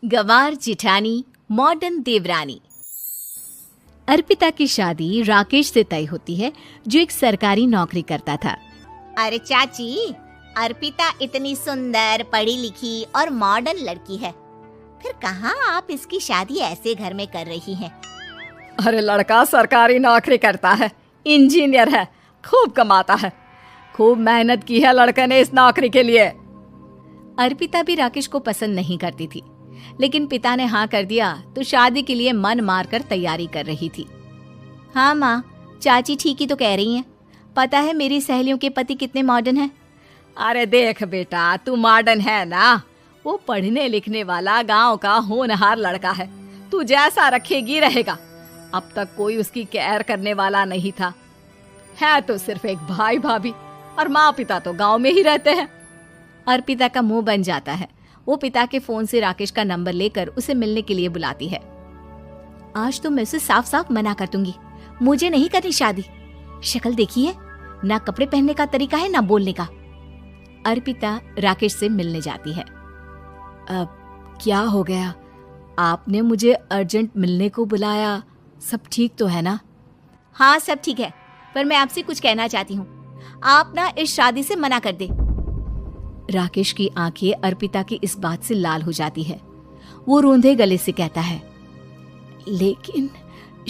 गंवार जिठानी modern देवरानी। अर्पिता की शादी राकेश से तय होती है, जो एक सरकारी नौकरी करता था। अरे चाची, अर्पिता इतनी सुंदर, पढ़ी लिखी और मॉडर्न लड़की है, फिर कहाँ आप इसकी शादी ऐसे घर में कर रही हैं? अरे लड़का सरकारी नौकरी करता है, इंजीनियर है, खूब कमाता है, खूब मेहनत की है लड़के ने इस नौकरी के लिए। अर्पिता भी राकेश को पसंद नहीं करती थी, लेकिन पिता ने हाँ कर दिया तो शादी के लिए मन मारकर तैयारी कर रही थी। हाँ माँ, चाची ठीक ही तो कह रही हैं। पता है मेरी सहेलियों के पति कितने मॉडर्न हैं। अरे देख बेटा, तू मॉडर्न है ना, वो पढ़ने लिखने वाला गांव का होनहार लड़का है, तू जैसा रखेगी रहेगा। अब तक कोई उसकी केयर करने वाला नहीं था, है तो सिर्फ एक भाई भाभी, और माँ पिता तो गांव में ही रहते हैं। अर्पिता का मुंह बन जाता है। वो पिता के फोन से राकेश का नंबर लेकर उसे मिलने के लिए बुलाती है। आज तो मैं उसे साफ साफ मना कर दूंगी, मुझे नहीं करनी शादी। शक्ल देखी है ना, कपड़े पहनने का तरीका है ना बोलने का। अर्पिता राकेश से मिलने जाती है। अब क्या हो गया, आपने मुझे अर्जेंट मिलने को बुलाया, सब ठीक तो है ना? हाँ सब ठीक है, पर मैं आपसे कुछ कहना चाहती हूँ। आप ना इस शादी से मना कर दे। राकेश की आंखें अर्पिता की इस बात से लाल हो जाती है। वो रोंधे गले से कहता है, लेकिन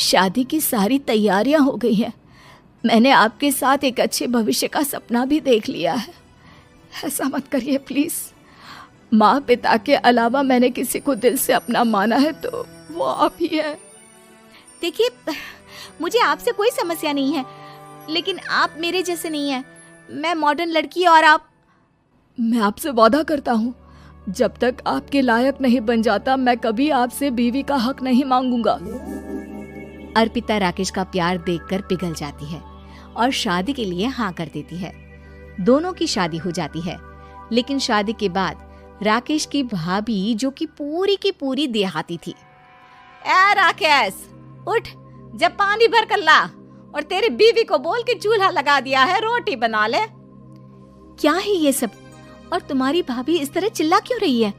शादी की सारी तैयारियां हो गई हैं। मैंने आपके साथ एक अच्छे भविष्य का सपना भी देख लिया है। ऐसा मत करिए प्लीज। माँ पिता के अलावा मैंने किसी को दिल से अपना माना है तो वो आप ही है। देखिए, मुझे आपसे कोई समस्या नहीं है, लेकिन आप मेरे जैसे नहीं हैं। मैं मॉडर्न लड़की और आप। मैं आपसे वादा करता हूँ, जब तक आपके लायक नहीं बन जाता मैं कभी आपसे बीवी का हक नहीं मांगूंगा। अर्पिता राकेश का प्यार देखकर पिघल जाती है और शादी के लिए हाँ कर देती है। दोनों की शादी हो जाती है, लेकिन शादी के बाद राकेश की भाभी, जो कि पूरी की पूरी देहाती थी। ए राकेश, उठ, जब पानी भर कर ला, और तेरी बीवी को बोल के चूल्हा लगा दिया है, रोटी बना ले। क्या है ये सब? और तुम्हारी भाभी इस तरह चिल्ला क्यों रही है?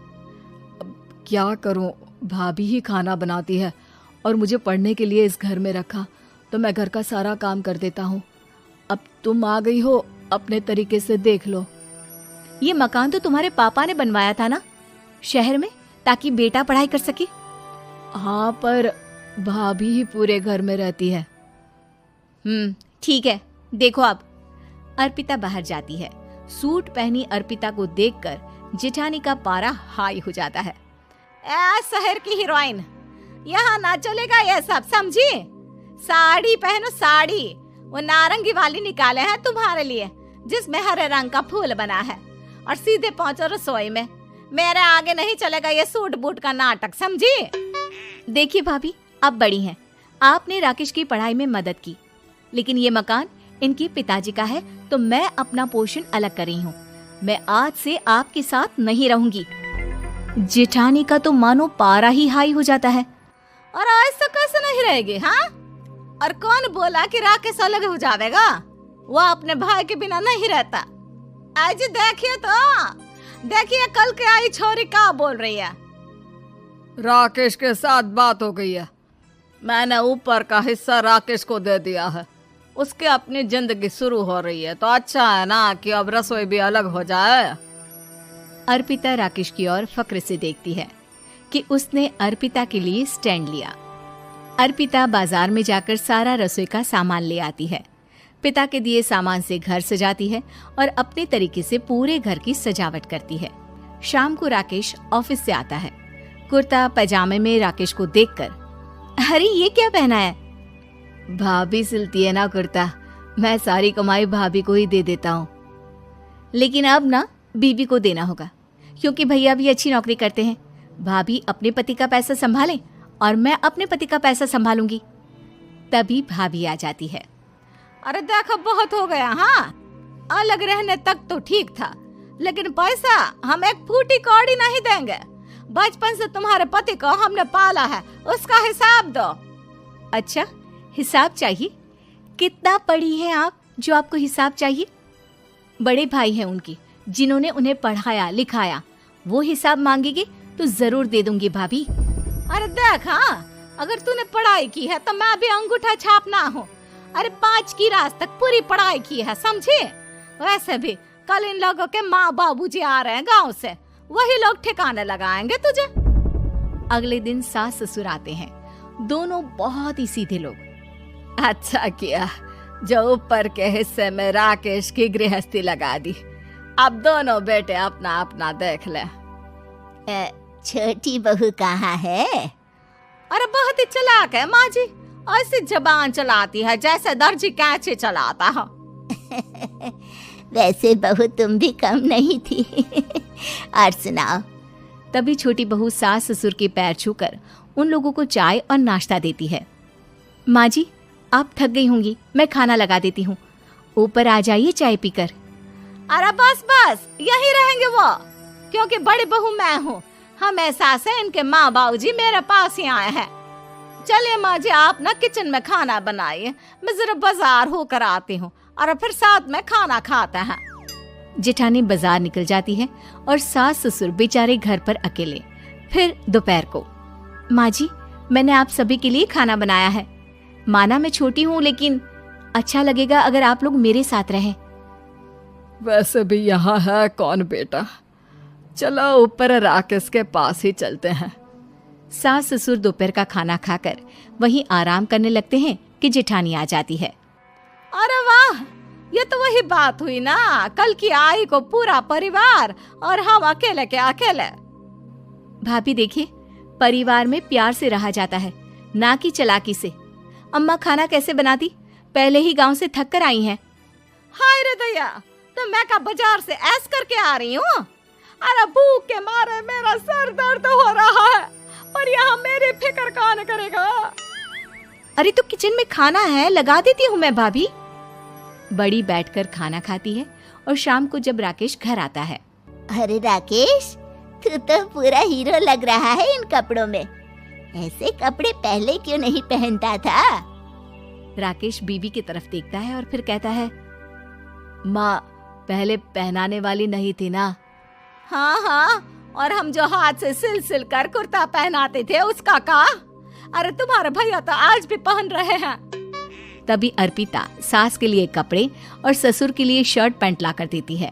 क्या करूं, भाभी ही खाना बनाती है और मुझे पढ़ने के लिए इस घर में रखा, तो मैं घर का सारा काम कर देता हूँ। अब तुम आ गई हो, अपने तरीके से देख लो। ये मकान तो तुम्हारे पापा ने बनवाया था ना, शहर में, ताकि बेटा पढ़ाई कर सके। हाँ, पर भाभी ही पूरे घर में रहती है। ठीक है, देखो अब। अर्पिता बाहर जाती है। सूट पहनी अर्पिता को देखकर जेठानी का पारा हाई हो जाता है। ए शहर की हीरोइन, यहाँ ना चलेगा ये सब, समझी? साड़ी पहनो, साड़ी। वो नारंगी वाली निकाले हैं तुम्हारे लिए, जिसमें हरे रंग का फूल बना है, और सीधे पहुंचो रसोई में। मेरे आगे नहीं चलेगा ये सूट बूट का नाटक, समझी? देखिए भाभी, आप बड़ी हैं, आपने राकेश की पढ़ाई में मदद की, लेकिन ये मकान इनके पिताजी का है, तो मैं अपना पोर्शन अलग कर रही हूँ। मैं आज से आपके साथ नहीं रहूंगी। जेठानी का तो मानो पारा ही हाई हो जाता है। और ऐसा कैसे नहीं रहेगी? हाँ, और कौन बोला कि राकेश अलग हो जाएगा? वो अपने भाई के बिना नहीं रहता। आज देखिए तो, देखिए कल के आई छोरी क्या बोल रही है। राकेश के साथ बात हो गई है, मैंने ऊपर का हिस्सा राकेश को दे दिया है, उसके अपनी जिंदगी शुरू हो रही है, तो अच्छा है ना कि अब रसोई भी अलग हो जाए। अर्पिता राकेश की ओर फक्र से देखती है कि उसने अर्पिता के लिए स्टैंड लिया। अर्पिता बाजार में जाकर सारा रसोई का सामान ले आती है। पिता के दिए सामान से घर सजाती है और अपने तरीके से पूरे घर की सजावट करती है। शाम को राकेश ऑफिस से आता है। कुर्ता पैजामे में राकेश को देखकर, अरे ये क्या पहना है? भाभी सिलती है ना कुर्ता, मैं सारी कमाई भाभी को ही दे देता हूँ। लेकिन अब ना बीवी को देना होगा, क्योंकि भैया भी अच्छी नौकरी करते हैं। भाभी अपने पति का पैसा संभाले और मैं अपने पति का पैसा संभालूंगी। तभी भाभी आ जाती है। अरे देखो, बहुत हो गया। हाँ, अलग रहने तक तो ठीक था, लेकिन पैसा हम एक फूटी कौड़ी नहीं देंगे। बचपन से तुम्हारे पति को हमने पाला है, उसका हिसाब दो। अच्छा, हिसाब चाहिए? कितना पढ़ी हैं आप जो आपको हिसाब चाहिए? बड़े भाई हैं उनकी, जिन्होंने उन्हें पढ़ाया लिखाया, वो हिसाब मांगेंगे तो जरूर दे दूंगी भाभी। अरे देख, हाँ, अगर तूने पढ़ाई की है तो मैं भी अंगूठा छापना हूँ। अरे 5 की रात तक पूरी पढ़ाई की है, समझे? वैसे भी कल इन लोगों के माँ बाबूजी आ रहे हैं गांव से, वही लोग ठिकाने लगाएंगे तुझे। अगले दिन सास ससुर आते हैं, दोनों बहुत ही सीधे लोग। अच्छा किया जो ऊपर के हिस्से में राकेश की गृहस्थी लगा दी। अब दोनों बेटे अपना अपना देख ले। छोटी बहू कहाँ है? अरे बहुत ही चालाक है माँ जी, ऐसी जबान चलाती है जैसे दर्जी कैंची चलाता है। वैसे बहू तुम भी कम नहीं थी। और सुनाओ। तभी छोटी बहू सास ससुर के पैर छूकर उन लोगों को चाय और नाश्ता देती है। माँ जी, आप थक गई होंगी, मैं खाना लगा देती हूँ, ऊपर आ जाइए चाय पीकर। अरे बस बस, यही रहेंगे वो, क्योंकि बड़ी बहू मैं हूँ। हम एहसास है इनके माँ बाबूजी मेरे पास ही आए हैं। चलिए माँ जी, आप ना किचन में खाना बनाइए, मैं जरा बाजार होकर आती हूँ और फिर साथ में खाना खाते हैं। जेठानी बाजार निकल जाती है और सास ससुर बेचारे घर पर अकेले। फिर दोपहर को, माँ जी, मैंने आप सभी के लिए खाना बनाया है। माना मैं छोटी हूँ, लेकिन अच्छा लगेगा अगर आप लोग मेरे साथ रहें। वैसे भी यहाँ है कौन बेटा, चलो ऊपर राकेश के पास ही चलते हैं। सास ससुर दोपहर का खाना खाकर वहीं आराम करने लगते हैं कि जेठानी आ जाती है। अरे वाह, ये तो वही बात हुई ना, कल की आई को पूरा परिवार और हम अकेले के अकेले। भाभी देखिए, परिवार में प्यार से रहा जाता है, ना कि चालाकी से। अम्मा खाना कैसे बनाती, पहले ही गांव से थक कर आई हैं। हाय रे दया, तो मैं का बाजार से ऐस करके आ रही हूँ। अरे भूख के मारे मेरा सर दर्द हो रहा है, पर यहाँ मेरी फिक्र कौन करेगा। अरे तो किचन में खाना है, लगा देती हूँ मैं भाभी। बड़ी बैठकर खाना खाती है और शाम को जब राकेश घर आता है। अरे राकेश, तू तो पूरा हीरो लग रहा है इन कपड़ों में। ऐसे कपड़े पहले क्यों नहीं पहनता था? राकेश बीवी की तरफ देखता है और फिर कहता है, माँ, पहले पहनाने वाली नहीं थी ना। हाँ हाँ, और हम जो हाथ से सिल सिल कर कुर्ता पहनाते थे उसका का? अरे तुम्हारे भैया तो आज भी पहन रहे हैं। तभी अर्पिता सास के लिए कपड़े और ससुर के लिए शर्ट पैंट ला कर देती है।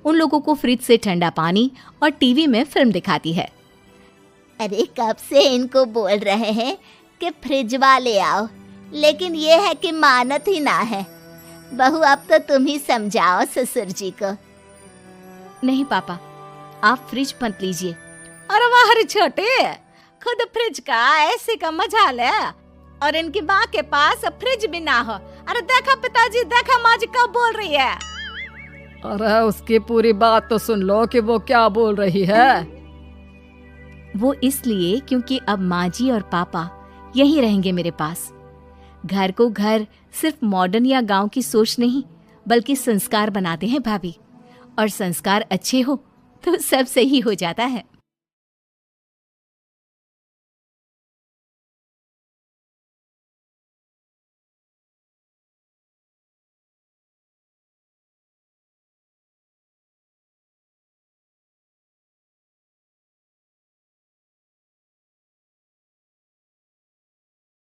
उन लोगों को फ्रिज से ठंडा पानी और टीवी में फिल्म दिखाती है। अरे कब से इनको बोल रहे हैं कि फ्रिज वाले आओ, लेकिन ये है कि मानत ही ना है। बहू, अब तो तुम ही समझाओ ससुर जी को। नहीं पापा, आप फ्रिज मत लीजिए। अरे वाह रे छोटे, खुद फ्रिज का ऐसे का मजा ले, और इनकी माँ के पास फ्रिज भी ना हो। अरे देखा पिताजी, देखा माँ जी कब बोल रही है। अरे उसकी पूरी बात तो सुन लो कि वो क्या बोल रही है। वो इसलिए क्योंकि अब माँ जी और पापा यहीं रहेंगे मेरे पास। घर को घर सिर्फ मॉडर्न या गांव की सोच नहीं, बल्कि संस्कार बनाते हैं भाभी, और संस्कार अच्छे हो तो सब सही हो जाता है।